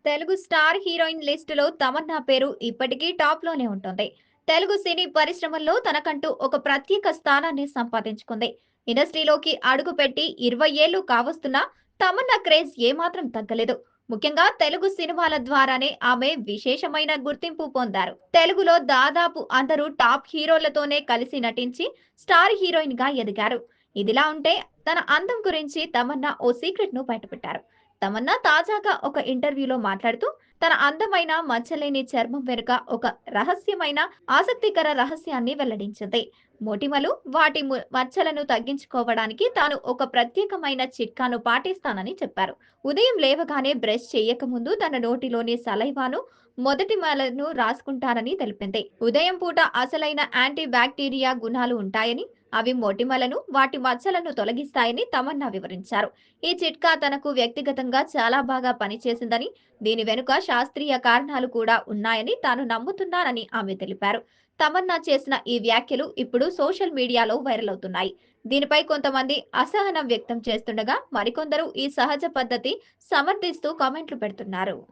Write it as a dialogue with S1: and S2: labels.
S1: Telugu star heroine లిస్టులో తమన్నా పేరు ఇప్పటికీ టాప్ లోనే ఉంటుంది. తెలుగు సినీ పరిశ్రమల్లో తనకంటూ ఒక ప్రత్యేక స్థానాన్ని సంపాదించుకుంది. ఇండస్ట్రీలోకి అడుగుపెట్టి 20 ఏళ్లు కావస్తున్నా తమన్నా క్రేజ్ ఏమాత్రం తగ్గలేదు. ముఖ్యంగా తెలుగు సినిమాల ద్వారానే ఆమె విశేషమైన గుర్తింపు పొందారు. తెలుగులో దాదాపు అందరూ టాప్ హీరోలతోనే కలిసి నటించి స్టార్ హీరోయిన్ గా ఎదిగారు. ఇదిలా ఉంటే తన అందం గురించి తమన్నా ఓ సీక్రెట్ ను బయటపెట్టారు. తమన్నా తాజాగా ఒక ఇంటర్వ్యూలో మాట్లాడుతూ తన అందమైన మచ్చలేని చర్మం వెనుక ఒక రహస్యమైన ఆసక్తికర రహస్యాన్ని వెల్లడించింది. మొటిమలు వాటి మచ్చలను తగ్గించుకోవడానికి తాను ఒక ప్రత్యేకమైన చిట్కాను పాటిస్తానని చెప్పారు. ఉదయం లేవగానే బ్రష్ చేయకముందు తన నోటిలోని సలైవాను మొదటి మలను రాసుకుంటారని తెలిపింది. ఉదయం పూట అసలైన యాంటీ బ్యాక్టీరియా గుణాలు ఉంటాయని, అవి మొటిమలను వాటి మచ్చలను తొలగిస్తాయని తమన్నా వివరించారు. ఈ చిట్కా తనకు వ్యక్తిగతంగా చాలా బాగా పనిచేసిందని, దీని వెనుక శాస్త్రీయ కారణాలు కూడా ఉన్నాయని తాను నమ్ముతున్నానని ఆమె తెలిపారు. తమన్నా చేసిన ఈ వ్యాఖ్యలు ఇప్పుడు సోషల్ మీడియాలో వైరల్ అవుతున్నాయి. దీనిపై కొంతమంది అసహనం వ్యక్తం చేస్తుండగా, మరికొందరు ఈ సహజ పద్ధతి సమర్థిస్తూ కామెంట్లు పెడుతున్నారు.